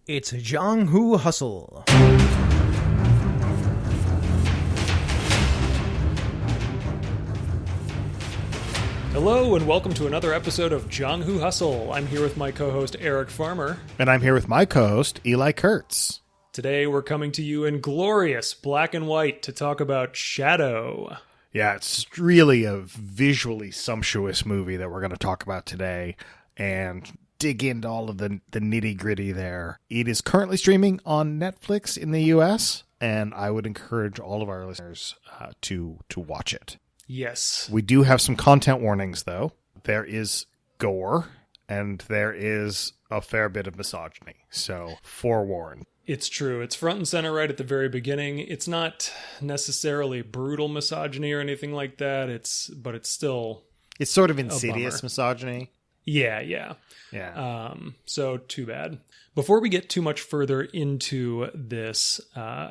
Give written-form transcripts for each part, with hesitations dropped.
It's Jianghu Hustle. Hello and welcome to another episode of Jianghu Hustle. I'm here with my co-host Eric Farmer. And I'm here with my co-host Eli Kurtz. Today we're coming to you in glorious black and white to talk about Shadow. Yeah, it's really a visually sumptuous movie that we're going to talk about today and dig into all of the nitty-gritty there. It is currently streaming on Netflix in the U.S., and I would encourage all of our listeners to watch it. Yes. We do have some content warnings, though. There is gore, and there is a fair bit of misogyny, so forewarned. It's true. It's front and center right at the very beginning. It's not necessarily brutal misogyny or anything like that. But it's still... It's sort of insidious misogyny. Yeah. So too bad. Before we get too much further into this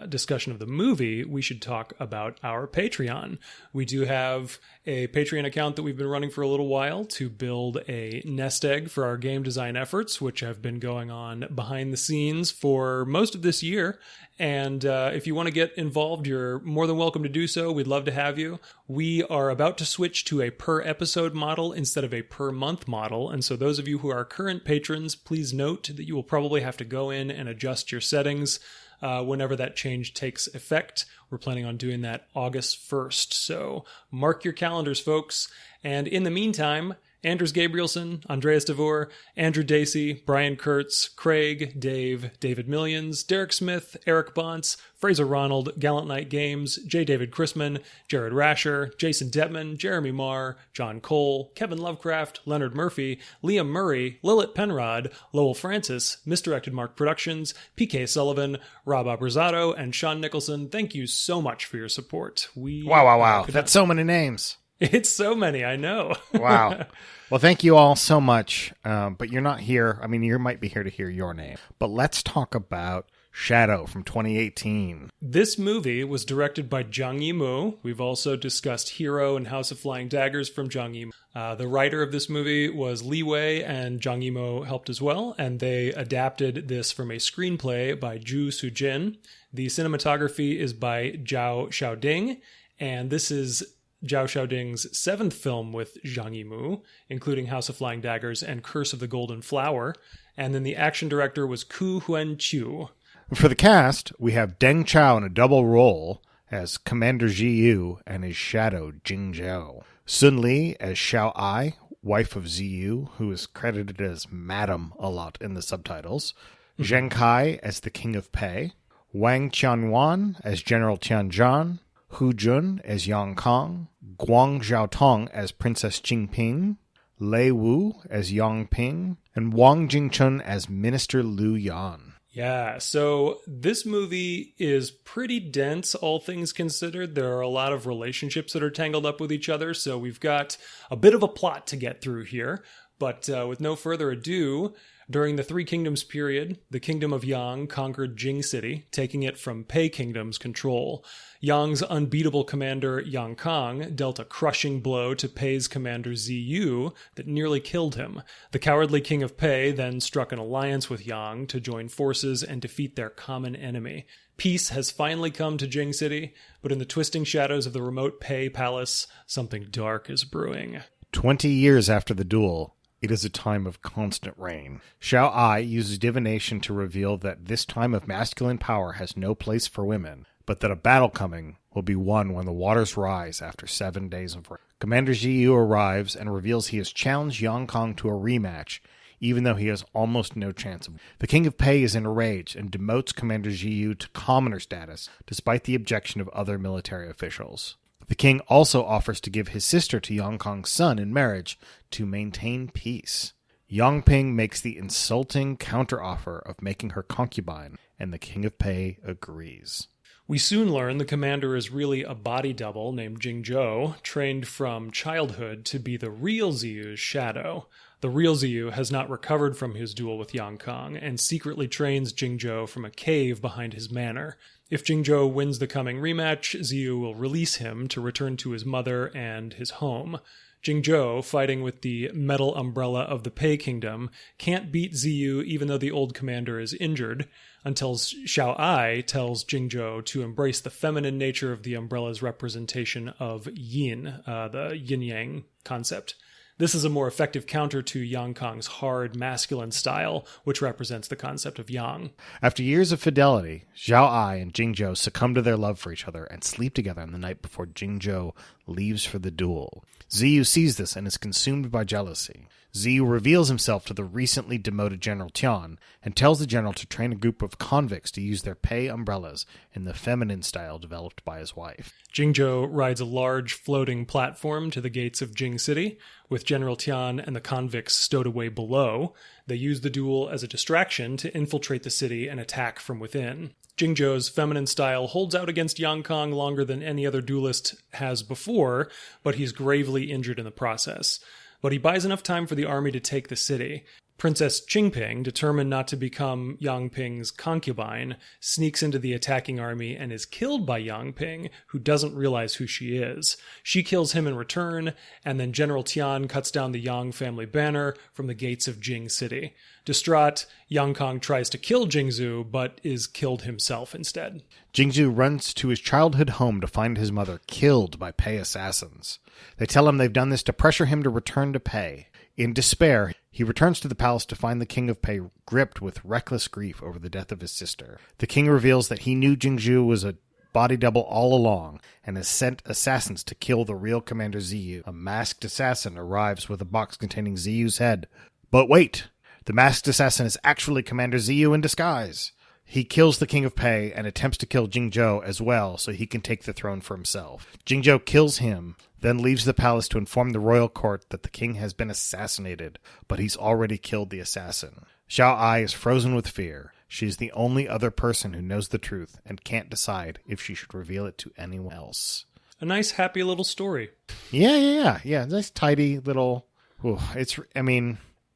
discussion of the movie, we should talk about our Patreon. We do have a Patreon account that we've been running for a little while to build a nest egg for our game design efforts, which have been going on behind the scenes for most of this year. And if you want to get involved, you're more than welcome to do so. We'd love to have you. We are about to switch to a per episode model instead of a per month model. And so those of you who are current patrons, please note that you will probably have to go in and adjust your settings whenever that change takes effect. We're planning on doing that August 1st. So mark your calendars, folks. And in the meantime, Anders Gabrielson, Andreas DeVore, Andrew Dacey, Brian Kurtz, Craig, Dave, David Millions, Derek Smith, Eric Bontz, Fraser Ronald, Gallant Knight Games, J. David Chrisman, Jared Rasher, Jason Detman, Jeremy Marr, John Cole, Kevin Lovecraft, Leonard Murphy, Liam Murray, Lilith Penrod, Lowell Francis, Misdirected Mark Productions, PK Sullivan, Rob Abrazato, and Sean Nicholson. Thank you so much for your support. Wow. That's so many names. It's so many, I know. Wow. Well, thank you all so much. But you're not here. I mean, you might be here to hear your name. But let's talk about Shadow from 2018. This movie was directed by Zhang Yimou. We've also discussed Hero and House of Flying Daggers from Zhang Yimou. The writer of this movie was Li Wei, and Zhang Yimou helped as well. And they adapted this from a screenplay by Zhu Sujin. The cinematography is by Zhao Xiaoding. And this is Zhao Xiaoding's seventh film with Zhang Yimou, including House of Flying Daggers and Curse of the Golden Flower. And then the action director was Ku Huanqiu. For the cast, we have Deng Chao in a double role as Commander Ziyu and his shadow Jing Zhao. Sun Li as Xiao Ai, wife of Ziyu, who is credited as Madam a lot in the subtitles. Zheng Kai as the King of Pei. Wang Qianwan as General Tianzhan. Hu Jun as Yang Kong, Guang Xiaotong as Princess Jingping, Lei Wu as Yang Ping, and Wang Jingchun as Minister Liu Yan. Yeah, so this movie is pretty dense, all things considered. There are a lot of relationships that are tangled up with each other, so we've got a bit of a plot to get through here. But with no further ado, during the Three Kingdoms period, the Kingdom of Yang conquered Jing City, taking it from Pei Kingdom's control. Yang's unbeatable commander, Yang Kang, dealt a crushing blow to Pei's commander Ziyu that nearly killed him. The cowardly king of Pei then struck an alliance with Yang to join forces and defeat their common enemy. Peace has finally come to Jing City, but in the twisting shadows of the remote Pei Palace, something dark is brewing. 20 years after the duel, it is a time of constant rain. Xiao Ai uses divination to reveal that this time of masculine power has no place for women, but that a battle coming will be won when the waters rise after 7 days of rain. Commander Ziyu arrives and reveals he has challenged Yang Kong to a rematch, even though he has almost no chance of it. The King of Pei is enraged and demotes Commander Ziyu to commoner status, despite the objection of other military officials. The king also offers to give his sister to Yang Kong's son in marriage to maintain peace. Yang Ping makes the insulting counteroffer of making her concubine, and the King of Pei agrees. We soon learn the commander is really a body double named Jing Zhou, trained from childhood to be the real Ziyu's shadow. The real Ziyu has not recovered from his duel with Yang Kong and secretly trains Jing Zhou from a cave behind his manor. If Jing Zhou wins the coming rematch, Ziyu will release him to return to his mother and his home. Jingzhou, fighting with the metal umbrella of the Pei Kingdom, can't beat Ziyu even though the old commander is injured, until Xiao Ai tells Jingzhou to embrace the feminine nature of the umbrella's representation of yin, the yin-yang concept. This is a more effective counter to Yang Kang's hard, masculine style, which represents the concept of yang. After years of fidelity, Xiao Ai and Jingzhou succumb to their love for each other and sleep together on the night before Jingzhou leaves for the duel. Ziyu sees this and is consumed by jealousy. Ziyu reveals himself to the recently demoted General Tian and tells the general to train a group of convicts to use their Pei umbrellas in the feminine style developed by his wife. Jingzhou rides a large floating platform to the gates of Jing City, with General Tian and the convicts stowed away below. They use the duel as a distraction to infiltrate the city and attack from within. Jingzhou's feminine style holds out against Yang Kang longer than any other duelist has before, but he's gravely injured in the process. But he buys enough time for the army to take the city. Princess Qingping, determined not to become Yang Ping's concubine, sneaks into the attacking army and is killed by Yang Ping, who doesn't realize who she is. She kills him in return, and then General Tian cuts down the Yang family banner from the gates of Jing City. Distraught, Yang Kang tries to kill Jingzhou, but is killed himself instead. Jingzhou runs to his childhood home to find his mother killed by Pei assassins. They tell him they've done this to pressure him to return to Pei. In despair, he returns to the palace to find the king of Pei gripped with reckless grief over the death of his sister. The king reveals that he knew Jingzhou was a body double all along and has sent assassins to kill the real Commander Ziyu. A masked assassin arrives with a box containing Ziyu's head. But wait! The masked assassin is actually Commander Ziyu in disguise. He kills the king of Pei and attempts to kill Jingzhou as well so he can take the throne for himself. Jingzhou kills him, then leaves the palace to inform the royal court that the king has been assassinated, but he's already killed the assassin. Xiao Ai is frozen with fear. She's the only other person who knows the truth and can't decide if she should reveal it to anyone else. A nice, happy little story. Yeah. Nice, tidy little...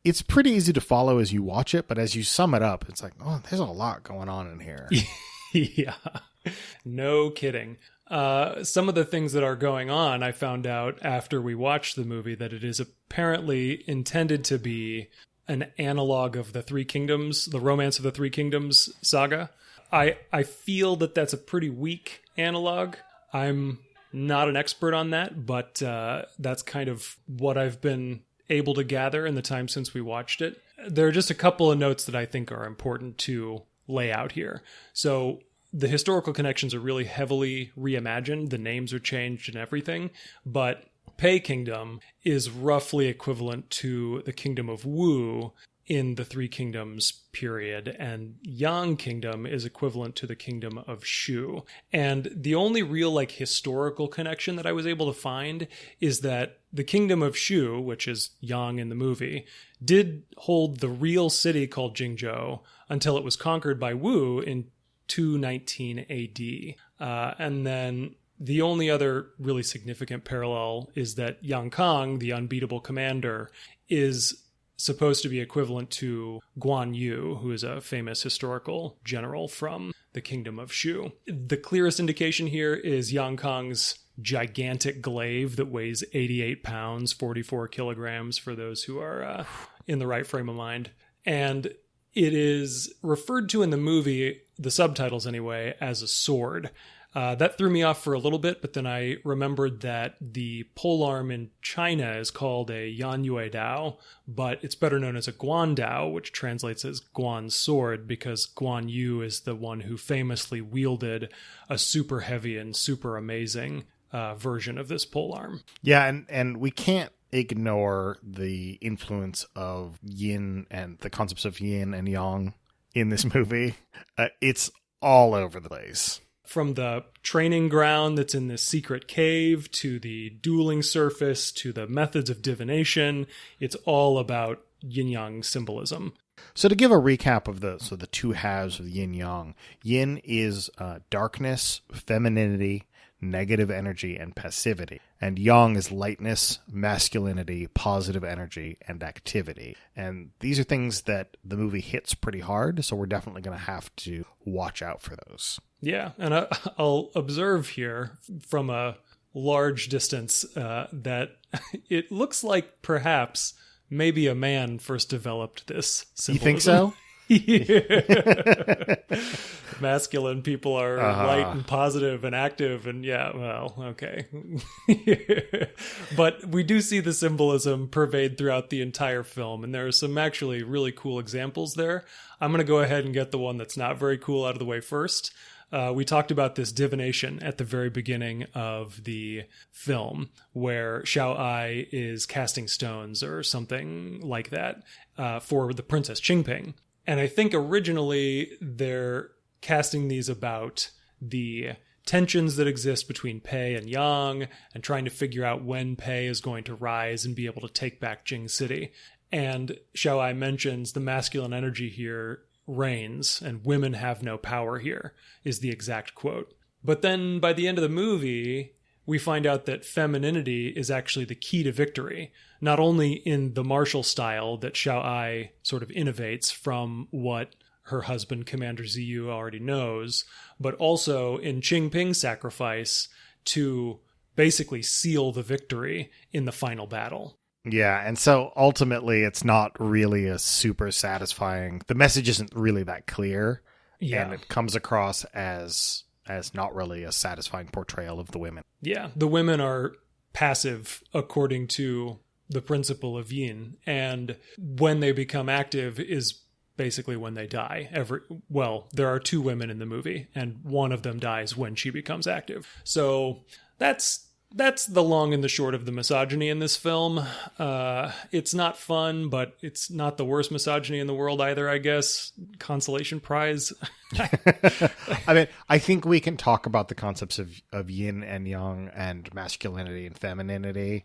It's pretty easy to follow as you watch it, but as you sum it up, it's like, oh, there's a lot going on in here. Yeah, no kidding. Some of the things that are going on, I found out after we watched the movie that it is apparently intended to be an analog of the Three Kingdoms, the Romance of the Three Kingdoms saga. I feel that that's a pretty weak analog. I'm not an expert on that, but that's kind of what I've been able to gather in the time since we watched it. There are just a couple of notes that I think are important to lay out here. So the historical connections are really heavily reimagined. The names are changed and everything, but Pei Kingdom is roughly equivalent to the Kingdom of Wu in the Three Kingdoms period, and Yang Kingdom is equivalent to the Kingdom of Shu. And the only real historical connection that I was able to find is that the Kingdom of Shu, which is Yang in the movie, did hold the real city called Jingzhou until it was conquered by Wu in 219 AD. And then the only other really significant parallel is that Yang Kang, the unbeatable commander, is supposed to be equivalent to Guan Yu, who is a famous historical general from the Kingdom of Shu. The clearest indication here is Yang Kang's gigantic glaive that weighs 88 pounds, 44 kilograms for those who are in the right frame of mind. And it is referred to in the movie, the subtitles anyway, as a sword. That threw me off for a little bit, but then I remembered that the polearm in China is called a Yanyue Dao, but it's better known as a Guan Dao, which translates as Guan's sword, because Guan Yu is the one who famously wielded a super heavy and super amazing version of this polearm. Yeah, and we can't ignore the influence of yin and the concepts of yin and yang in this movie. It's all over the place. From the training ground that's in this secret cave, to the dueling surface, to the methods of divination, it's all about yin-yang symbolism. So to give a recap of the two halves of yin-yang, yin is darkness, femininity, negative energy, and passivity. And yang is lightness, masculinity, positive energy, and activity. And these are things that the movie hits pretty hard, so we're definitely going to have to watch out for those. Yeah, and I'll observe here from a large distance that it looks like perhaps maybe a man first developed this symbolism. You think so? Yeah. Masculine people are light and positive and active, and okay. But we do see the symbolism pervade throughout the entire film, and there are some actually really cool examples there. I'm going to go ahead and get the one that's not very cool out of the way first. We talked about this divination at the very beginning of the film, where Xiao Ai is casting stones or something like that for the Princess Qingping. And I think originally they're casting these about the tensions that exist between Pei and Yang and trying to figure out when Pei is going to rise and be able to take back Jing City. And Xiao Ai mentions the masculine energy here reigns and women have no power here, is the exact quote. But then by the end of the movie, we find out that femininity is actually the key to victory, not only in the martial style that Xiao Ai sort of innovates from what her husband, Commander Ziyu, already knows, but also in Qingping's sacrifice to basically seal the victory in the final battle. Yeah, and so ultimately it's not really a super satisfying... The message isn't really that clear, and it comes across as not really a satisfying portrayal of the women. Yeah, the women are passive according to the principle of yin, and when they become active is basically when they die. There are two women in the movie, and one of them dies when she becomes active. So that's the long and the short of the misogyny in this film. It's not fun, but it's not the worst misogyny in the world either, I guess. Consolation prize. I mean, I think we can talk about the concepts of yin and yang and masculinity and femininity.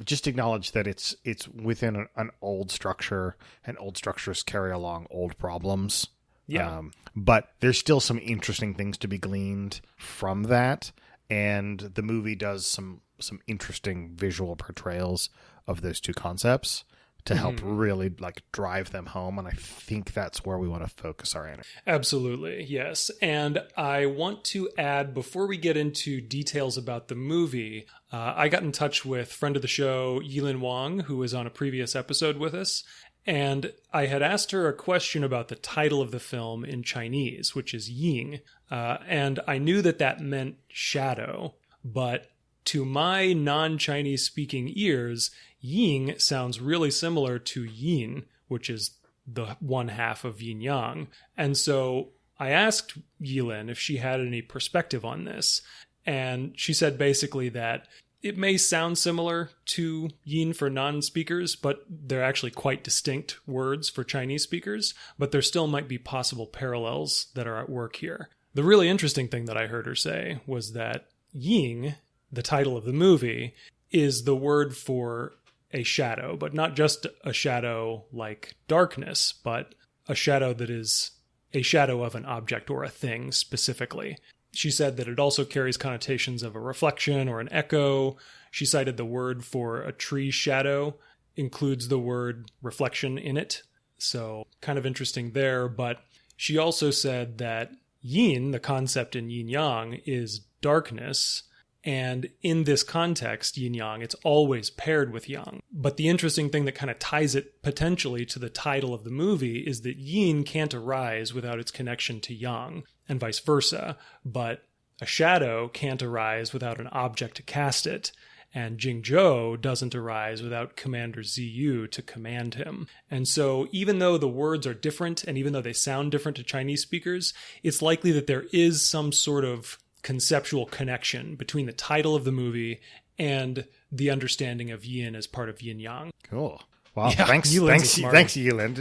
Just acknowledge that it's within an old structure, and old structures carry along old problems. Yeah. But there's still some interesting things to be gleaned from that. And the movie does some interesting visual portrayals of those two concepts to help really drive them home. And I think that's where we want to focus our energy. Absolutely, yes. And I want to add, before we get into details about the movie, I got in touch with friend of the show, Yilin Wang, who was on a previous episode with us. And I had asked her a question about the title of the film in Chinese, which is Ying. And I knew that meant shadow, but to my non-Chinese speaking ears, Ying sounds really similar to yin, which is the one half of yin yang. And so I asked Yilin if she had any perspective on this. And she said basically that it may sound similar to yin for non-speakers, but they're actually quite distinct words for Chinese speakers, but there still might be possible parallels that are at work here. The really interesting thing that I heard her say was that Ying, the title of the movie, is the word for a shadow, but not just a shadow like darkness, but a shadow that is a shadow of an object or a thing specifically. She said that it also carries connotations of a reflection or an echo. She cited the word for a tree shadow includes the word reflection in it. So kind of interesting there. But she also said that yin, the concept in yin yang, is darkness. And in this context, yin yang, it's always paired with yang. But the interesting thing that kind of ties it potentially to the title of the movie is that yin can't arise without its connection to yang, and vice versa. But a shadow can't arise without an object to cast it. And Jingzhou doesn't arise without Commander Ziyu to command him. And so even though the words are different, and even though they sound different to Chinese speakers, it's likely that there is some sort of conceptual connection between the title of the movie and the understanding of yin as part of yin yang. Cool. Wow. Yeah, thanks, Yilin.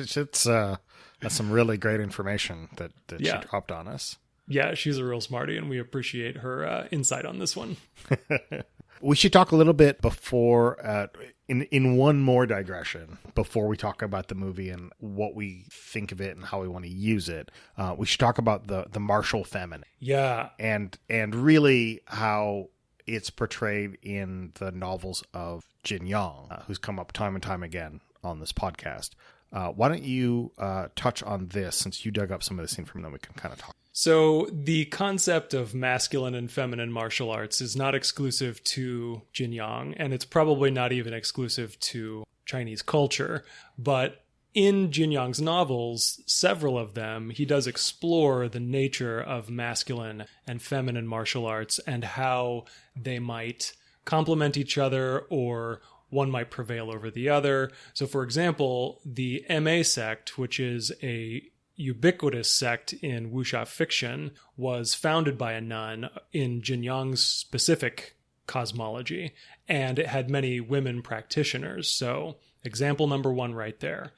That's some really great information that she dropped on us. Yeah, she's a real smarty, and we appreciate her insight on this one. We should talk a little bit before, in one more digression, before we talk about the movie and what we think of it and how we want to use it. We should talk about the martial feminine. Yeah. And really how it's portrayed in the novels of Jin Yang, who's come up time and time again on this podcast. Why don't you touch on this, since you dug up some of this info, and then we can kind of talk. So the concept of masculine and feminine martial arts is not exclusive to Jianyang, and it's probably not even exclusive to Chinese culture. But in Jianyang's novels, several of them, he does explore the nature of masculine and feminine martial arts and how they might complement each other, or one might prevail over the other. So, for example, the MA sect, which is a ubiquitous sect in wuxia fiction, was founded by a nun in Jianyang's specific cosmology, and it had many women practitioners. So, example number one right there.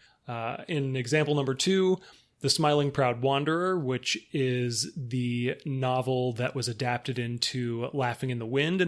In example number two, The Smiling Proud Wanderer, which is the novel that was adapted into Laughing in the Wind,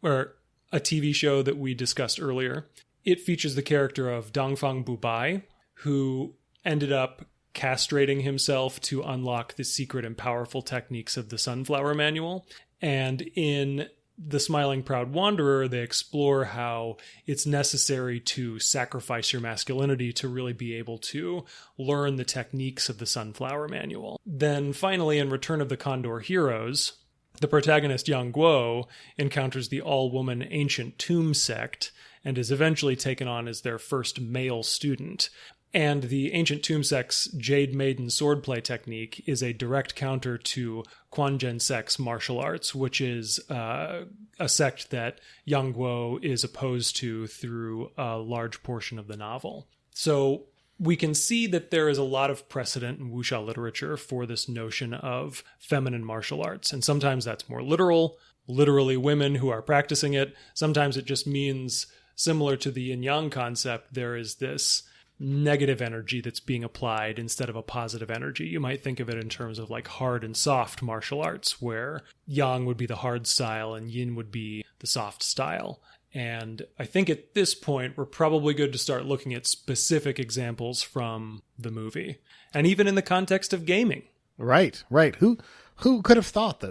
or a TV show that we discussed earlier. It features the character of Dongfang Bubai, who ended up castrating himself to unlock the secret and powerful techniques of the Sunflower Manual. And in The Smiling Proud Wanderer, they explore how it's necessary to sacrifice your masculinity to really be able to learn the techniques of the Sunflower Manual. Then finally, in Return of the Condor Heroes, the protagonist Yang Guo encounters the all-woman Ancient Tomb sect and is eventually taken on as their first male student. And the Ancient Tomb sect's Jade Maiden swordplay technique is a direct counter to Quanzhen sect's martial arts, which is a sect that Yang Guo is opposed to through a large portion of the novel. So we can see that there is a lot of precedent in wuxia literature for this notion of feminine martial arts. And sometimes that's more literally women who are practicing it. Sometimes it just means, similar to the yin-yang concept, there is this negative energy that's being applied instead of a positive energy. You might think of it in terms of like hard and soft martial arts, where yang would be the hard style and yin would be the soft style. And I think at this point, we're probably good to start looking at specific examples from the movie. And even in the context of gaming. Right. Who could have thought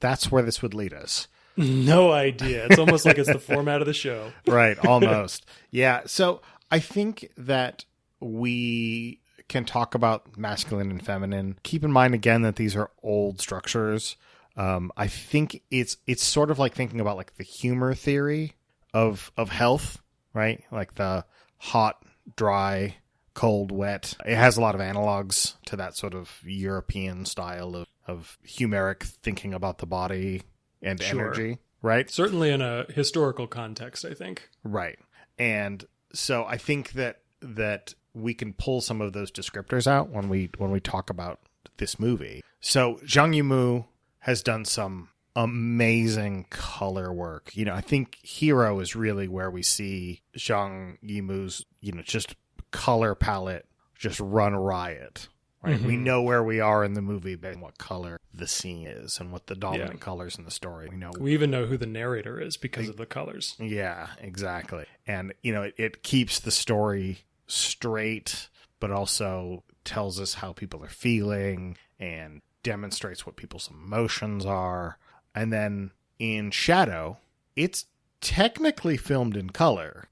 that's where this would lead us? No idea. It's almost like it's the format of the show. Right, almost. Yeah, so I think that we can talk about masculine and feminine. Keep in mind, again, that these are old structures. I think it's sort of like thinking about like the humor theory of health, right? Like the hot, dry, cold, wet. It has a lot of analogs to that sort of European style of humeric thinking about the body and energy, right? Certainly in a historical context, I think. Right. And so I think that we can pull some of those descriptors out when we talk about this movie. So Zhang Yimou has done some amazing color work. You know, I think Hero is really where we see Zhang Yimou's, just color palette just run riot. Right? Mm-hmm. We know where we are in the movie based on what color the scene is and what the dominant colors in the story. We even know who the narrator is because of the colors. Yeah, exactly. And, it keeps the story straight, but also tells us how people are feeling and demonstrates what people's emotions are. And then in Shadow, it's technically filmed in color,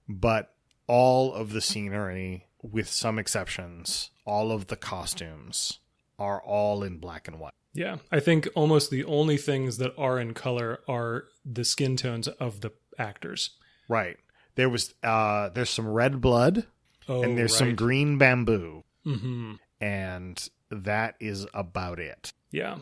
but all of the scenery, with some exceptions, all of the costumes are all in black and white. Yeah, I think almost the only things that are in color are the skin tones of the actors. Right. There's some red blood, and there's some green bamboo, and that is about it. Yeah,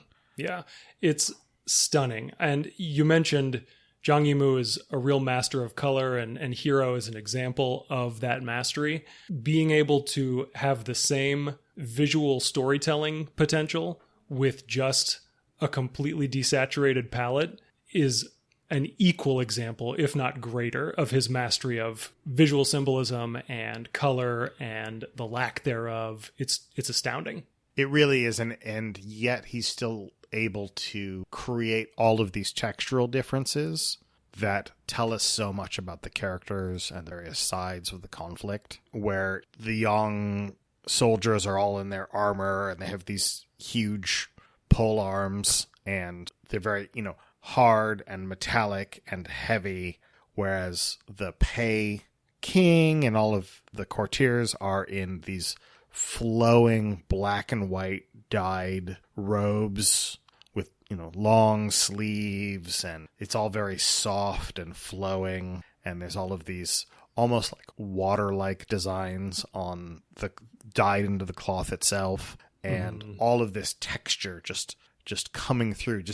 it's stunning. And you mentioned Zhang Yimou is a real master of color, and Hero is an example of that mastery. Being able to have the same visual storytelling potential with just a completely desaturated palette is an equal example, if not greater, of his mastery of visual symbolism and color and the lack thereof. It's astounding. It really is, and yet he's still able to create all of these textural differences that tell us so much about the characters and various sides of the conflict, where the young soldiers are all in their armor and they have these huge pole arms and they're very, hard and metallic and heavy, whereas the Pei king and all of the courtiers are in these flowing black and white dyed robes with, long sleeves, and it's all very soft and flowing, and there's all of these almost like water-like designs on the dyed into the cloth itself, and all of this texture just coming through,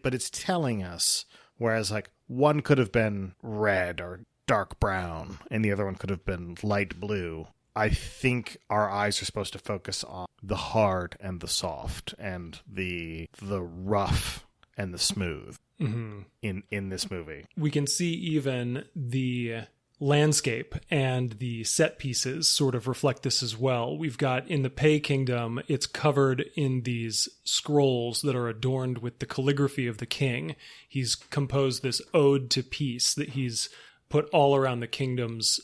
but it's telling us, whereas like one could have been red or dark brown and the other one could have been light blue. I think our eyes are supposed to focus on the hard and the soft and the rough and the smooth in this movie. We can see even the landscape and the set pieces sort of reflect this as well. We've got in the Pei Kingdom, it's covered in these scrolls that are adorned with the calligraphy of the king. He's composed this ode to peace that he's put all around the kingdom's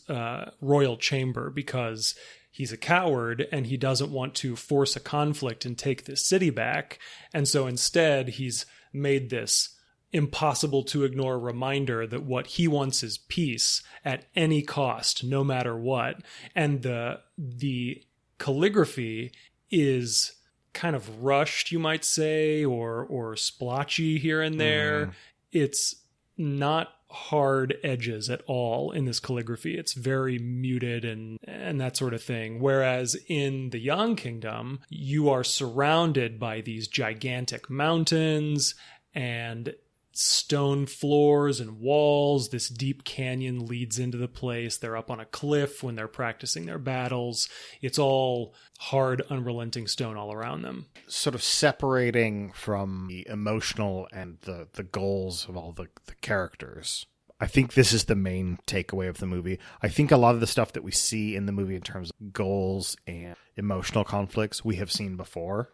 royal chamber because he's a coward and he doesn't want to force a conflict and take the city back. And so instead, he's made this impossible to ignore reminder that what he wants is peace at any cost, no matter what. And the calligraphy is kind of rushed, you might say, or splotchy here and there. It's not hard edges at all in this calligraphy. It's very muted and that sort of thing. Whereas in the Yang Kingdom, you are surrounded by these gigantic mountains and stone floors and walls. This deep canyon leads into the place. They're up on a cliff when they're practicing their battles. It's all hard, unrelenting stone all around them. Sort of separating from the emotional and the goals of all the characters. I think this is the main takeaway of the movie. I think a lot of the stuff that we see in the movie in terms of goals and emotional conflicts we have seen before.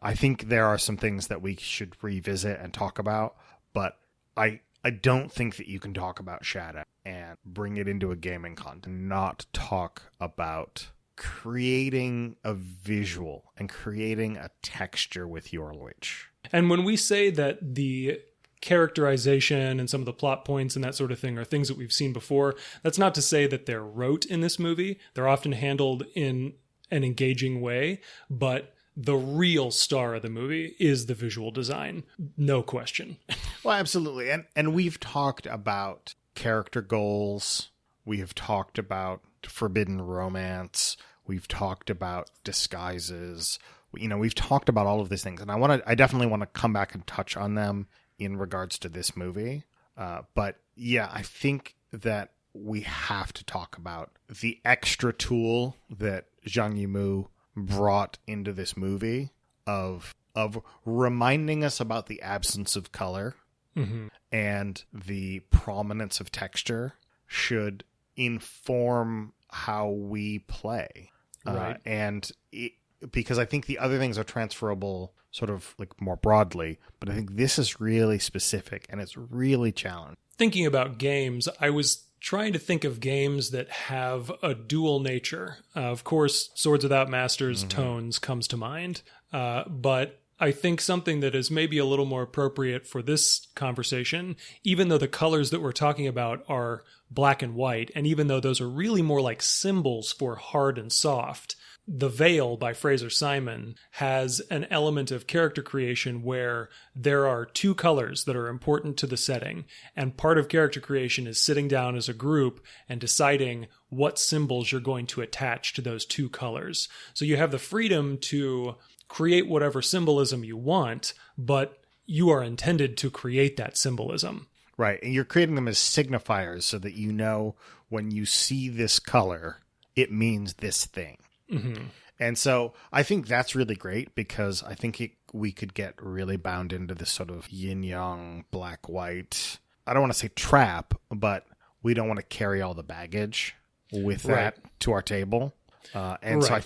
I think there are some things that we should revisit and talk about, but I don't think that you can talk about Shadow and bring it into a gaming content and not talk about creating a visual and creating a texture with your language. And when we say that the characterization and some of the plot points and that sort of thing are things that we've seen before, that's not to say that they're rote in this movie. They're often handled in an engaging way, but the real star of the movie is the visual design. No question. Well, absolutely. And we've talked about character goals. We have talked about forbidden romance. We've talked about disguises. We've talked about all of these things. And I definitely want to come back and touch on them in regards to this movie. But yeah, I think that we have to talk about the extra tool that Zhang Yimou brought into this movie of reminding us about the absence of color and the prominence of texture should inform how we play. Right. Because I think the other things are transferable sort of like more broadly, but I think this is really specific and it's really challenging. Thinking about games, I was trying to think of games that have a dual nature. Of course, Swords Without Masters, Tones comes to mind. But I think something that is maybe a little more appropriate for this conversation, even though the colors that we're talking about are black and white, and even though those are really more like symbols for hard and soft, The Veil by Fraser-Simon has an element of character creation where there are two colors that are important to the setting, and part of character creation is sitting down as a group and deciding what symbols you're going to attach to those two colors. So you have the freedom to create whatever symbolism you want, but you are intended to create that symbolism. Right, and you're creating them as signifiers so that you know when you see this color, it means this thing. And so I think that's really great because I think we could get really bound into this sort of yin-yang, black-white, I don't want to say trap, but we don't want to carry all the baggage with that to our table. So I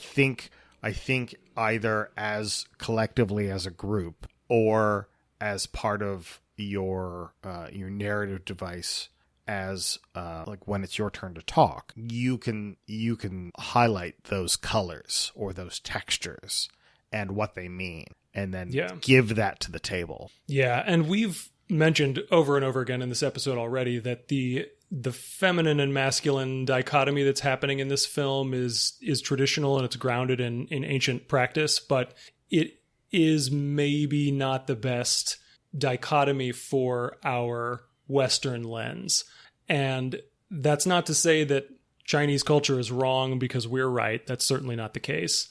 think either as collectively as a group or as part of your narrative device, as like when it's your turn to talk, you can highlight those colors or those textures and what they mean, and then give that to the table. Yeah, and we've mentioned over and over again in this episode already that the the feminine and masculine dichotomy that's happening in this film is traditional and it's grounded in ancient practice, but it is maybe not the best dichotomy for our Western lens. And that's not to say that Chinese culture is wrong because we're right. That's certainly not the case.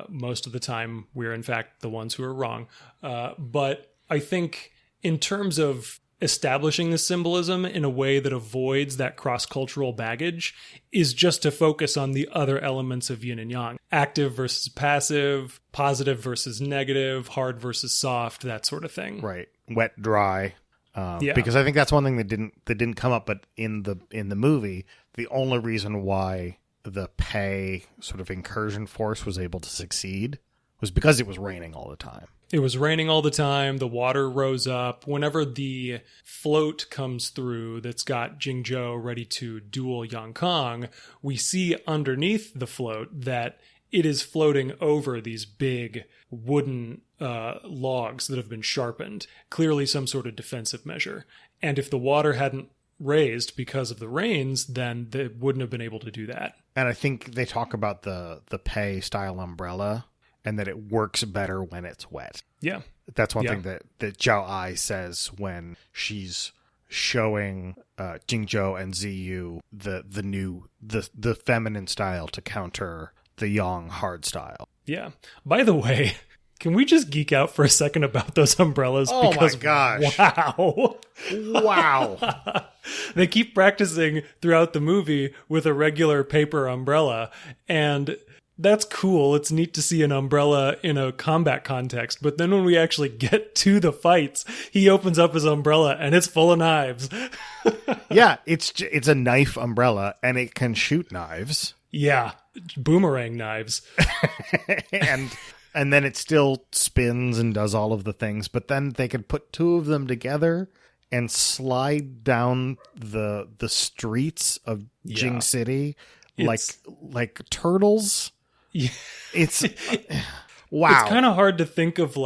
Most of the time, we're in fact the ones who are wrong. But I think in terms of establishing the symbolism in a way that avoids that cross-cultural baggage is just to focus on the other elements of yin and yang. Active versus passive, positive versus negative, hard versus soft, that sort of thing. Right. Wet, dry. Because I think that's one thing that didn't come up, but in the movie, the only reason why the Pei sort of incursion force was able to succeed was because it was raining all the time. It was raining all the time. The water rose up. Whenever the float comes through that's got Jingzhou ready to duel Yang Kong, we see underneath the float that it is floating over these big wooden logs that have been sharpened. Clearly some sort of defensive measure. And if the water hadn't raised because of the rains, then they wouldn't have been able to do that. And I think they talk about the Pei style umbrella and that it works better when it's wet. Yeah. That's one thing that Zhao Ai says when she's showing Jingzhou and Ziyu the feminine style to counter the yang hard style. Yeah. By the way, can we just geek out for a second about those umbrellas? Oh because, my gosh. Wow. Wow. They keep practicing throughout the movie with a regular paper umbrella, and that's cool. It's neat to see an umbrella in a combat context. But then when we actually get to the fights, he opens up his umbrella and it's full of knives. Yeah, it's a knife umbrella and it can shoot knives. Yeah, boomerang knives. and then it still spins and does all of the things. But then they can put two of them together and slide down the streets of Jing City like turtles. Yeah. It's wow. It's kind of hard to think of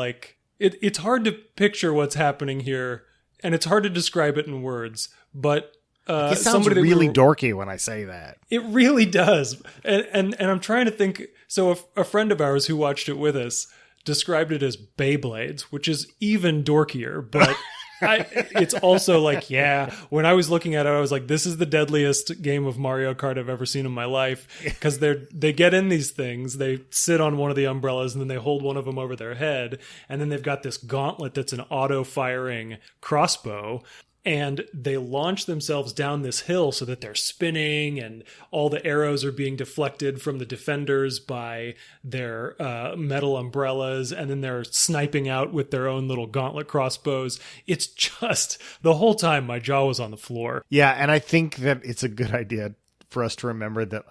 it's hard to picture what's happening here, and it's hard to describe it in words, but it sounds really dorky when I say that. It really does. And I'm trying to think. So a friend of ours who watched it with us described it as Beyblades, which is even dorkier, but it's also like, yeah, when I was looking at it, I was like, this is the deadliest game of Mario Kart I've ever seen in my life, because they get in these things, they sit on one of the umbrellas, and then they hold one of them over their head, and then they've got this gauntlet that's an auto-firing crossbow, and they launch themselves down this hill so that they're spinning and all the arrows are being deflected from the defenders by their metal umbrellas. And then they're sniping out with their own little gauntlet crossbows. It's just the whole time my jaw was on the floor. Yeah. And I think that it's a good idea for us to remember that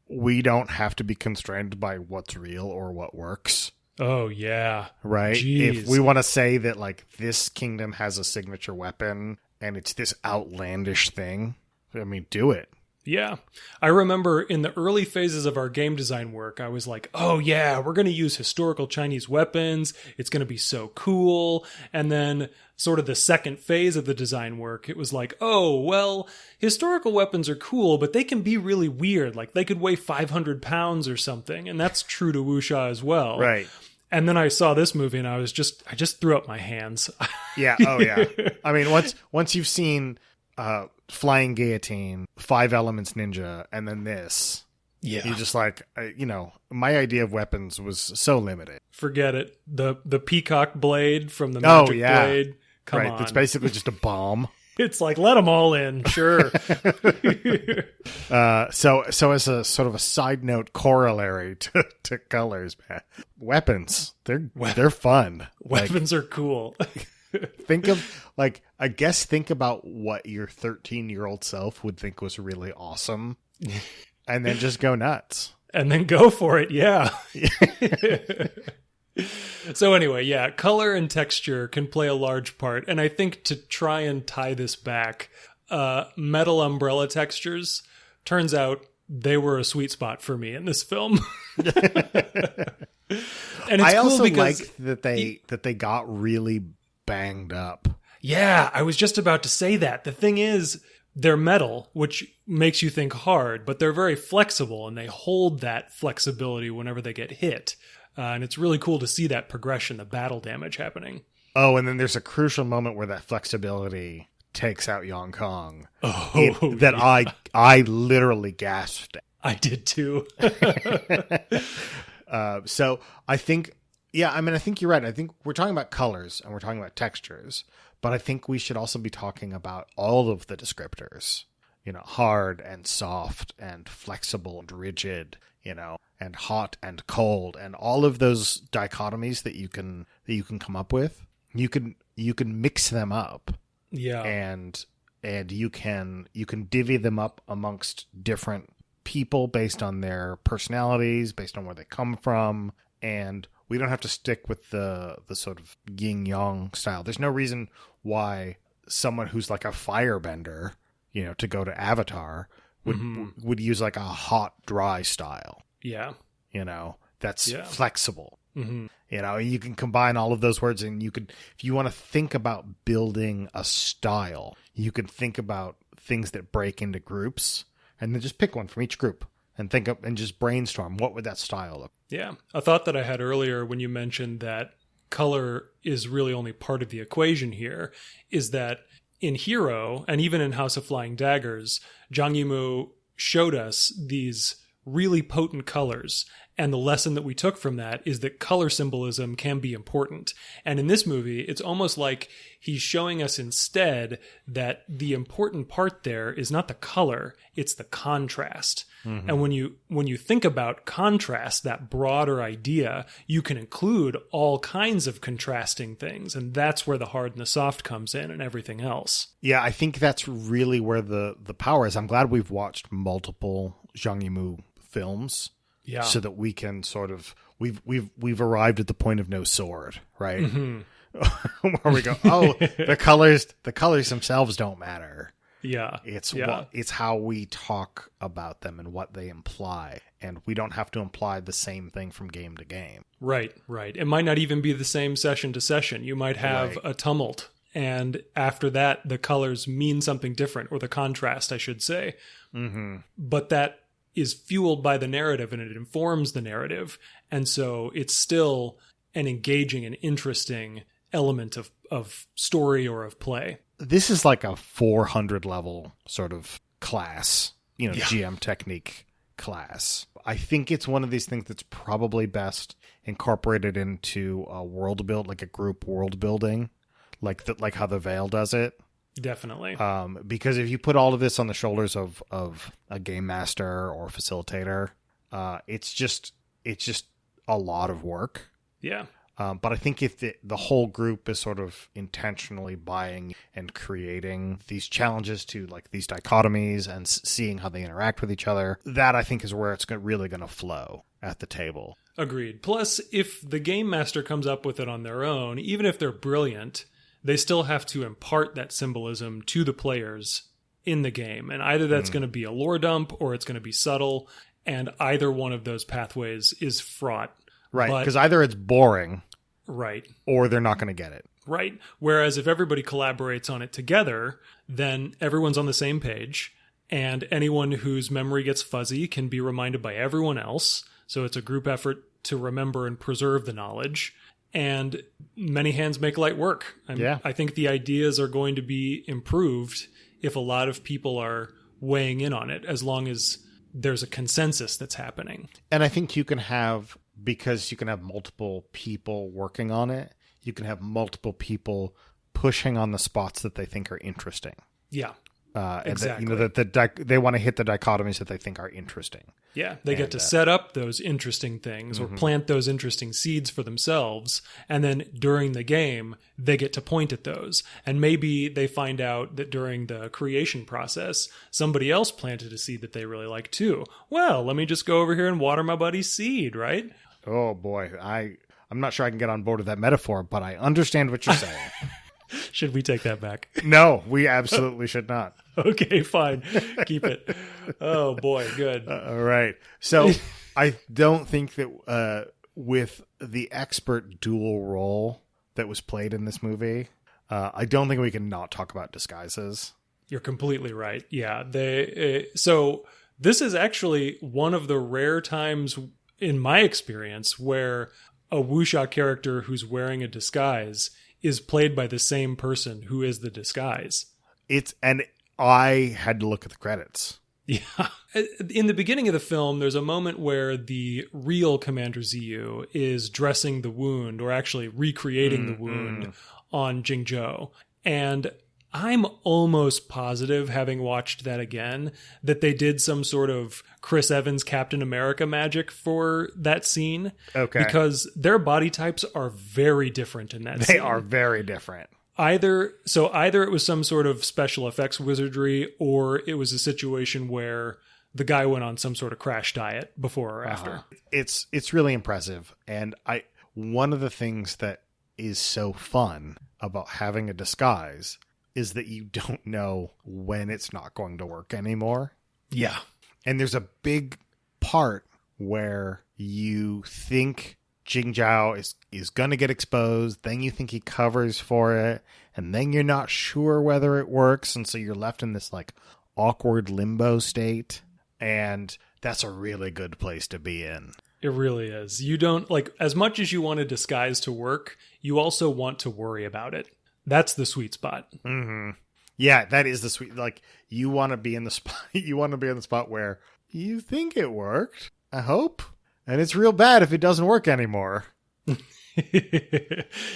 we don't have to be constrained by what's real or what works. Oh, yeah. Right. Jeez. If we want to say that this kingdom has a signature weapon and it's this outlandish thing, I mean, do it. Yeah. I remember in the early phases of our game design work, I was like, oh yeah, we're going to use historical Chinese weapons. It's going to be so cool. And then sort of the second phase of the design work, it was like, oh, well, historical weapons are cool, but they can be really weird. Like they could weigh 500 pounds or something. And that's true to wuxia as well. Right. And then I saw this movie and I just threw up my hands. Yeah. Oh yeah. I mean, once you've seen Flying Guillotine, Five Elements Ninja, and then this, you're just like, my idea of weapons was so limited. Forget it. The peacock blade from the magic blade. Come on. It's basically just a bomb. It's like, let them all in. Sure. So as a sort of a side note corollary to colors, man, weapons, they're fun. Weapons are cool. Think about what your 13-year-old self would think was really awesome, and then just go nuts. And then go for it, yeah. So anyway, yeah, color and texture can play a large part. And I think to try and tie this back, metal umbrella textures, turns out they were a sweet spot for me in this film. And it's I cool also because like that they got really banged up. Yeah, I was just about to say that. The thing is, they're metal, which makes you think hard, but they're very flexible, and they hold that flexibility whenever they get hit. And it's really cool to see that progression, the battle damage happening. Oh, and then there's a crucial moment where that flexibility takes out Yong Kong. I literally gasped. I did too. So I think, I think you're right. I think we're talking about colors and we're talking about textures, but I think we should also be talking about all of the descriptors, hard and soft and flexible and rigid, and hot and cold, and all of those dichotomies that you can come up with. You can mix them up. Yeah. And you can divvy them up amongst different people based on their personalities, based on where they come from, and we don't have to stick with the sort of yin yang style. There's no reason why someone who's like a firebender, to go to Avatar would use like a hot dry style. Yeah. That's flexible. Mm-hmm. You can combine all of those words, and if you want to think about building a style, you can think about things that break into groups, and then just pick one from each group and think up and just brainstorm. What would that style look? Yeah. A thought that I had earlier when you mentioned that color is really only part of the equation here is that in Hero, and even in House of Flying Daggers, Zhang Yimou showed us these really potent colors. And the lesson that we took from that is that color symbolism can be important. And in this movie, it's almost like he's showing us instead that the important part there is not the color, it's the contrast. Mm-hmm. And when you think about contrast, that broader idea, you can include all kinds of contrasting things. And that's where the hard and the soft comes in and everything else. Yeah, I think that's really where the power is. I'm glad we've watched multiple Zhang Yimou films. Yeah. So that we can sort of we've arrived at the point of no sword, right? Mm-hmm. Where we go, the colors themselves don't matter. Yeah. It's how we talk about them and what they imply, and we don't have to imply the same thing from game to game. Right. It might not even be the same session to session. You might have a tumult, and after that, the colors mean something different, or the contrast, I should say. Mm-hmm. But that is fueled by the narrative, and it informs the narrative. And so it's still an engaging and interesting element of story or of play. This is like a 400 level sort of class, GM technique class. I think it's one of these things that's probably best incorporated into a world build, like a group world building, like how the Veil does it. Definitely. Because if you put all of this on the shoulders of a game master or facilitator, it's just a lot of work. Yeah. But I think if the whole group is sort of intentionally buying and creating these challenges to like these dichotomies and seeing how they interact with each other, that I think is where it's really going to flow at the table. Agreed. Plus, if the game master comes up with it on their own, even if they're brilliant, they still have to impart that symbolism to the players in the game. And either that's going to be a lore dump or it's going to be subtle. And either one of those pathways is fraught. Right. Because either it's boring. Right. Or they're not going to get it. Right. Whereas if everybody collaborates on it together, then everyone's on the same page. And anyone whose memory gets fuzzy can be reminded by everyone else. So it's a group effort to remember and preserve the knowledge. And many hands make light work. I think the ideas are going to be improved if a lot of people are weighing in on it, as long as there's a consensus that's happening. And I think because you can have multiple people working on it, you can have multiple people pushing on the spots that they think are interesting. Yeah. Exactly. That they want to hit the dichotomies that they think are interesting. Yeah, they get to set up those interesting things or plant those interesting seeds for themselves, and then during the game, they get to point at those. And maybe they find out that during the creation process, somebody else planted a seed that they really like too. Well, let me just go over here and water my buddy's seed, right? Oh boy, I'm not sure I can get on board with that metaphor, but I understand what you're saying. Should we take that back? No, we absolutely should not. Okay, fine. Keep it. Oh, boy. Good. All right. So I don't think that with the expert dual role that was played in this movie, I don't think we can not talk about disguises. You're completely right. Yeah. So this is actually one of the rare times in my experience where a wuxia character who's wearing a disguise is played by the same person who is the disguise. And I had to look at the credits. Yeah. In the beginning of the film, there's a moment where the real Commander Ziyu is dressing the wound, or actually recreating the wound on Jingzhou. And I'm almost positive, having watched that again, that they did some sort of Chris Evans Captain America magic for that scene. Okay. Because their body types are very different in that scene. They are very different. Either it was some sort of special effects wizardry, or it was a situation where the guy went on some sort of crash diet before or after. It's really impressive. And one of the things that is so fun about having a disguise is that you don't know when it's not going to work anymore. Yeah. And there's a big part where you think Jingzhou is going to get exposed, then you think he covers for it, and then you're not sure whether it works, and so you're left in this like awkward limbo state, and that's a really good place to be in. It really is. You don't, like, as much as you want a disguise to work, you also want to worry about it. That's the sweet spot. Mm-hmm. Yeah, that is the sweet, like, you want to be in the spot where you think it worked, I hope. And it's real bad if it doesn't work anymore.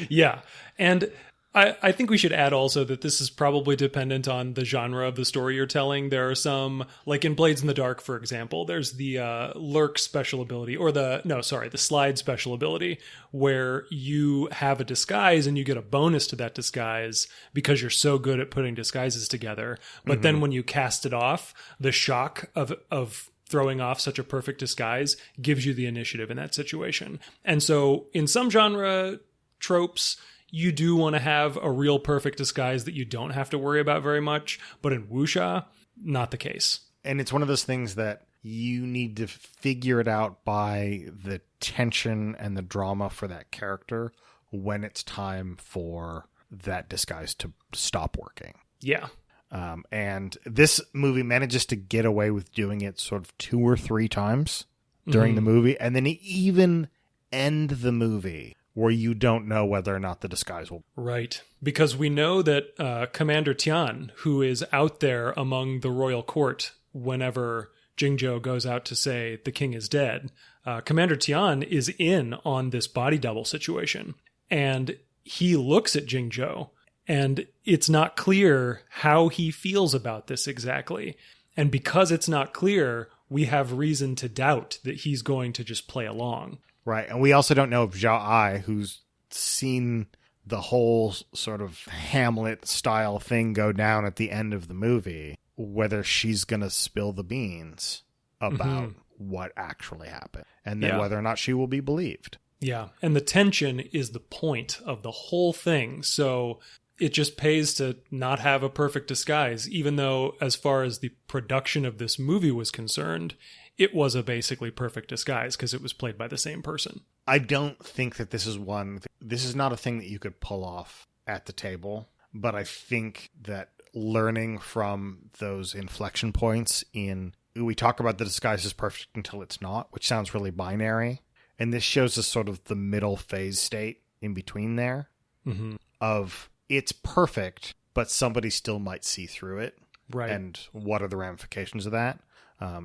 Yeah. And I think we should add also that this is probably dependent on the genre of the story you're telling. There are some, like in Blades in the Dark, for example, there's the lurk special ability, or the slide special ability, where you have a disguise and you get a bonus to that disguise because you're so good at putting disguises together. But then when you cast it off, the shock of throwing off such a perfect disguise gives you the initiative in that situation. And so in some genre tropes, you do want to have a real perfect disguise that you don't have to worry about very much. But in wuxia, not the case. And it's one of those things that you need to figure it out by the tension and the drama for that character when it's time for that disguise to stop working. Yeah. And this movie manages to get away with doing it sort of 2 or 3 times during the movie, and then even end the movie where you don't know whether or not the disguise will. Right. Because we know that Commander Tian, who is out there among the royal court whenever Jingzhou goes out to say the king is dead, Commander Tian is in on this body double situation. And he looks at Jingzhou, and it's not clear how he feels about this exactly. And because it's not clear, we have reason to doubt that he's going to just play along. Right. And we also don't know if Zhao Ai, who's seen the whole sort of Hamlet-style thing go down at the end of the movie, whether she's going to spill the beans about what actually happened, and then whether or not she will be believed. Yeah. And the tension is the point of the whole thing. So it just pays to not have a perfect disguise, even though as far as the production of this movie was concerned, it was a basically perfect disguise because it was played by the same person. I don't think that this is not a thing that you could pull off at the table, but I think that learning from those inflection points we talk about the disguise is perfect until it's not, which sounds really binary. And this shows us sort of the middle phase state in between there of it's perfect, but somebody still might see through it. Right. And what are the ramifications of that?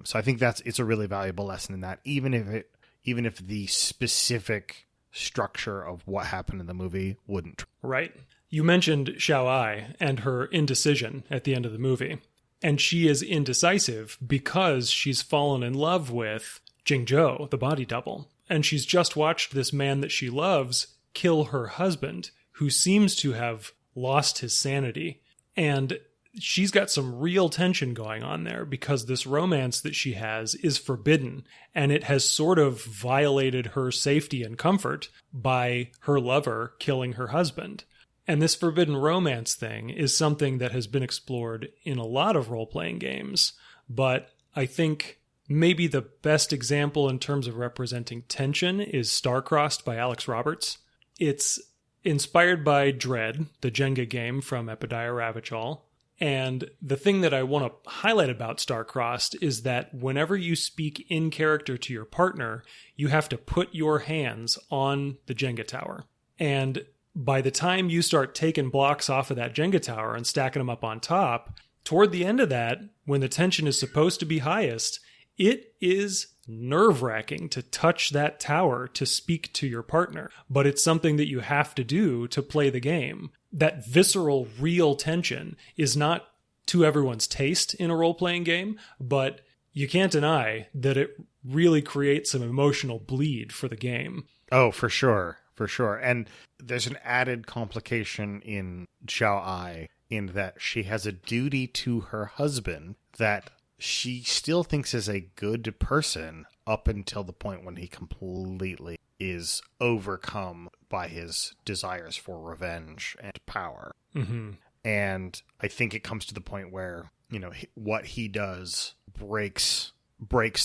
So I think it's a really valuable lesson in that, even if the specific structure of what happened in the movie wouldn't. Right. You mentioned Xiao Ai and her indecision at the end of the movie. And she is indecisive because she's fallen in love with Jingzhou, the body double. And she's just watched this man that she loves kill her husband, who seems to have lost his sanity. And she's got some real tension going on there because this romance that she has is forbidden, and it has sort of violated her safety and comfort by her lover killing her husband. And this forbidden romance thing is something that has been explored in a lot of role-playing games, but I think maybe the best example in terms of representing tension is Star-Crossed by Alex Roberts. It's inspired by Dread, the Jenga game from Epidaya Ravachol, And the thing that I want to highlight about Star-Crossed is that whenever you speak in character to your partner, you have to put your hands on the Jenga tower. And by the time you start taking blocks off of that Jenga tower and stacking them up on top, toward the end of that, when the tension is supposed to be highest, it is nerve-wracking to touch that tower to speak to your partner. But it's something that you have to do to play the game. That visceral, real tension is not to everyone's taste in a role-playing game, but you can't deny that it really creates some emotional bleed for the game. Oh, for sure. For sure. And there's an added complication in Xiao Ai in that she has a duty to her husband that she still thinks is a good person up until the point when he completely is overcome by his desires for revenge and power. Mm-hmm. And I think it comes to the point where, you know, what he does breaks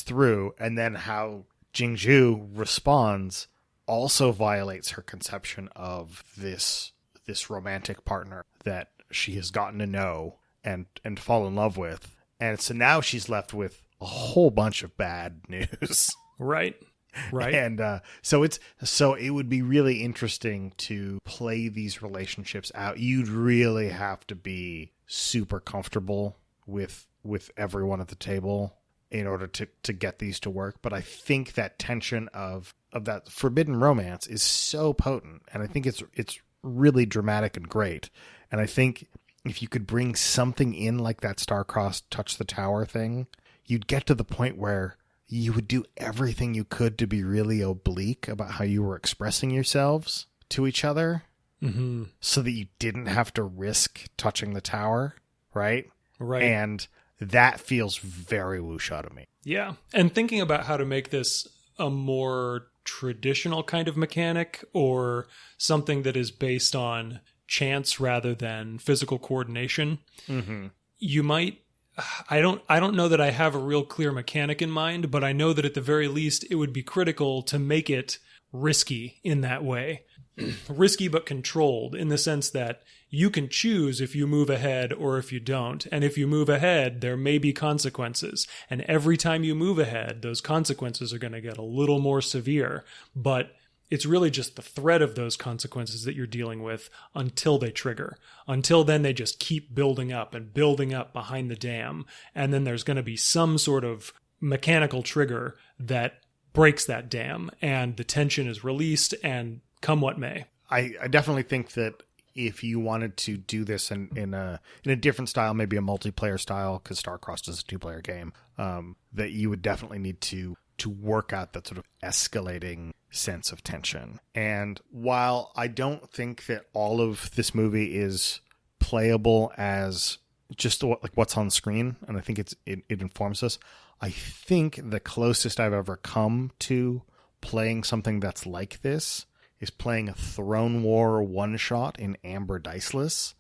through, and then how Jianghu responds also violates her conception of this romantic partner that she has gotten to know and fall in love with. And so now she's left with a whole bunch of bad news. Right. And so it would be really interesting to play these relationships out. You'd really have to be super comfortable with everyone at the table in order to get these to work. But I think that tension of that forbidden romance is so potent, and I think it's really dramatic and great. And I think if you could bring something in like that star-crossed touch the tower thing, you'd get to the point where you would do everything you could to be really oblique about how you were expressing yourselves to each other, mm-hmm. so that you didn't have to risk touching the tower, right? Right. And that feels very wuxia to me. Yeah. And thinking about how to make this a more traditional kind of mechanic, or something that is based on chance rather than physical coordination, mm-hmm. you might... I don't know that I have a real clear mechanic in mind, but I know that at the very least it would be critical to make it risky in that way. Risky but controlled, in the sense that you can choose if you move ahead or if you don't. And if you move ahead, there may be consequences. And every time you move ahead, those consequences are going to get a little more severe. But it's really just the threat of those consequences that you're dealing with until they trigger. Until then, they just keep building up and building up behind the dam. And then there's going to be some sort of mechanical trigger that breaks that dam, and the tension is released, and come what may. I definitely think that if you wanted to do this in a different style, maybe a multiplayer style, because Star-Crossed is a 2-player game, that you would definitely need to work out that sort of escalating sense of tension. And while I don't think that all of this movie is playable as just what's on screen, and I think it informs us, I think the closest I've ever come to playing something that's like this is playing a Throne War one-shot in Amber Diceless,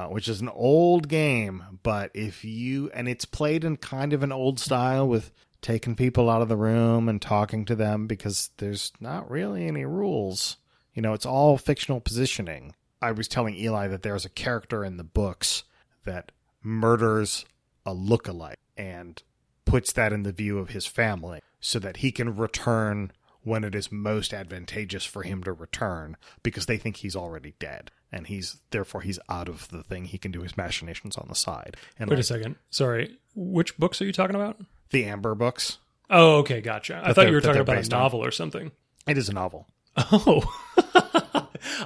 which is an old game, but it's played in kind of an old style with taking people out of the room and talking to them because there's not really any rules. You know, it's all fictional positioning. I was telling Eli that there's a character in the books that murders a lookalike and puts that in the view of his family so that he can return when it is most advantageous for him to return, because they think he's already dead and therefore he's out of the thing. He can do his machinations on the side. And wait a second. Sorry. Which books are you talking about? The Amber books. Oh, okay. Gotcha. I thought you were talking about a novel or something. It is a novel. Oh,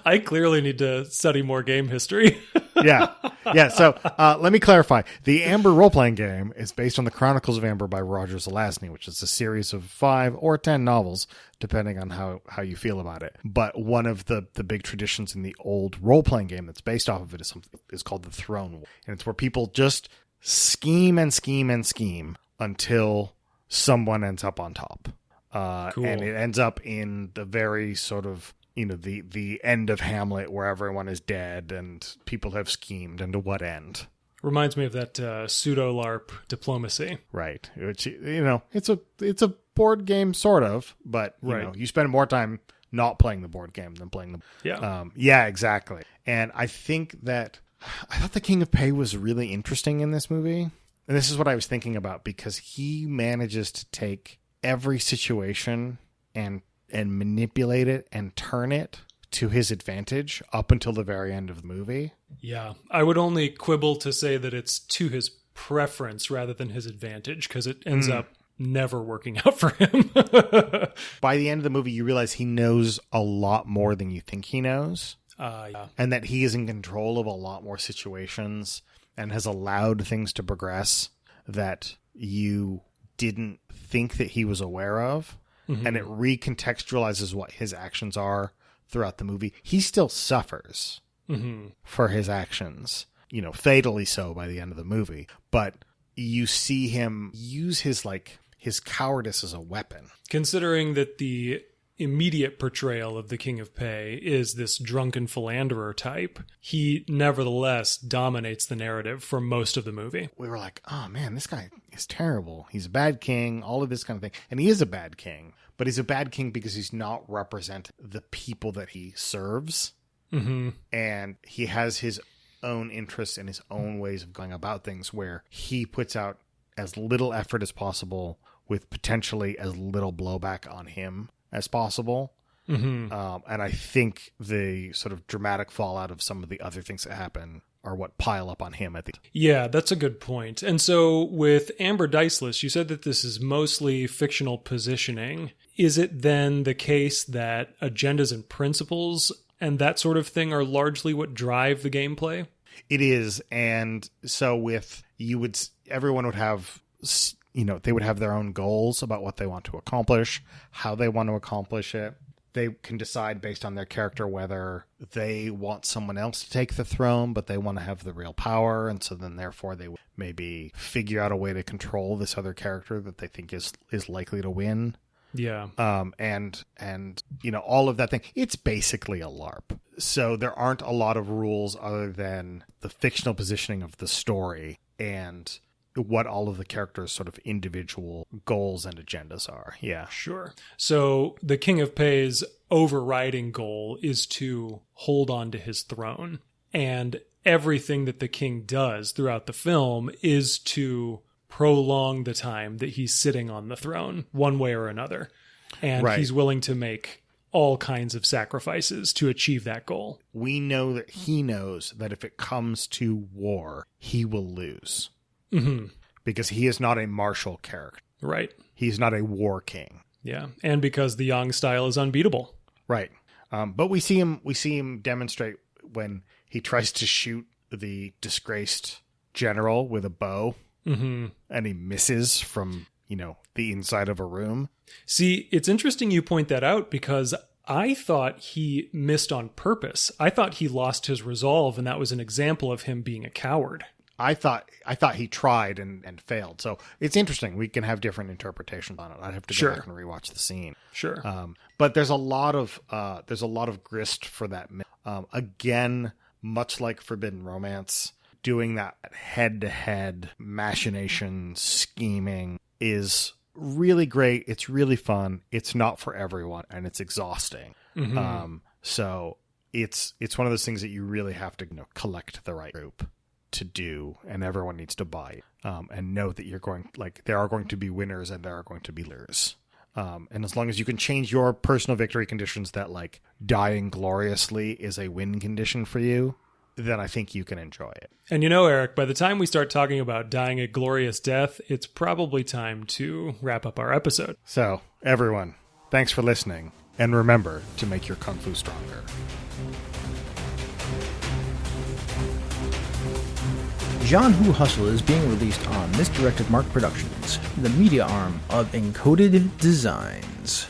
I clearly need to study more game history. Yeah. So let me clarify. The Amber role-playing game is based on the Chronicles of Amber by Roger Zelazny, which is a series of 5 or 10 novels, depending on how you feel about it. But one of the big traditions in the old role-playing game that's based off of it is called the Throne War. And it's where people just scheme and scheme and scheme until someone ends up on top. Cool. And it ends up in the very sort of, you know, the end of Hamlet where everyone is dead and people have schemed, and to what end. Reminds me of that pseudo-LARP diplomacy. Right. Which, you know, it's a board game sort of, but you know, you spend more time not playing the board game than playing the... Yeah. Yeah, exactly. And I think that I thought the King of Pei was really interesting in this movie. And this is what I was thinking about, because he manages to take every situation and manipulate it and turn it to his advantage up until the very end of the movie. Yeah, I would only quibble to say that it's to his preference rather than his advantage, because it ends up never working out for him. By the end of the movie, you realize he knows a lot more than you think he knows. Yeah. And that he is in control of a lot more situations and has allowed things to progress that you didn't think that he was aware of. Mm-hmm. And it recontextualizes what his actions are throughout the movie. He still suffers for his actions, fatally so by the end of the movie. But you see him use his cowardice as a weapon. Considering that the immediate portrayal of the King of Pei is this drunken philanderer type, he nevertheless dominates the narrative for most of the movie. We were like, oh man, this guy is terrible. He's a bad king, all of this kind of thing. And he is a bad king, but he's a bad king because he's not representing the people that he serves. Mm-hmm. And he has his own interests and his own ways of going about things, where he puts out as little effort as possible with potentially as little blowback on him as possible. Mm-hmm. And I think the sort of dramatic fallout of some of the other things that happen are what pile up on him at the... Yeah, that's a good point. And so with Amber Diceless, you said that this is mostly fictional positioning. Is it then the case that agendas and principles and that sort of thing are largely what drive the gameplay? It is. And so everyone would have... they would have their own goals about what they want to accomplish, how they want to accomplish it. They can decide based on their character whether they want someone else to take the throne, but they want to have the real power. And so then therefore they would maybe figure out a way to control this other character that they think is likely to win. Yeah. And all of that thing. It's basically a LARP. So there aren't a lot of rules other than the fictional positioning of the story and what all of the characters' sort of individual goals and agendas are. Yeah. Sure. So the King of Pei's overriding goal is to hold on to his throne. And everything that the king does throughout the film is to prolong the time that he's sitting on the throne, one way or another. And he's willing to make all kinds of sacrifices to achieve that goal. We know that he knows that if it comes to war, he will lose. Mm-hmm. Because he is not a martial character. Right. He's not a war king. Yeah. And because the Yang style is unbeatable. Right. But we see him demonstrate when he tries to shoot the disgraced general with a bow. Mm-hmm. And he misses from, the inside of a room. See, it's interesting you point that out, because I thought he missed on purpose. I thought he lost his resolve, and that was an example of him being a coward. I thought he tried and failed. So it's interesting. We can have different interpretations on it. I'd have to go back and rewatch the scene. Sure. But there's a lot of grist for that. Again, much like Forbidden Romance, doing that head-to-head machination scheming is really great. It's really fun. It's not for everyone, and it's exhausting. Mm-hmm. So it's one of those things that you really have to collect the right group to do, and everyone needs to buy and know that there are going to be winners and there are going to be losers. And as long as you can change your personal victory conditions that dying gloriously is a win condition for you, then I think you can enjoy it. And Eric, by the time we start talking about dying a glorious death, it's probably time to wrap up our episode. So everyone, thanks for listening, and remember to make your Kung Fu stronger. Jianghu Hustle is being released on Misdirected Mark Productions, the media arm of Encoded Designs.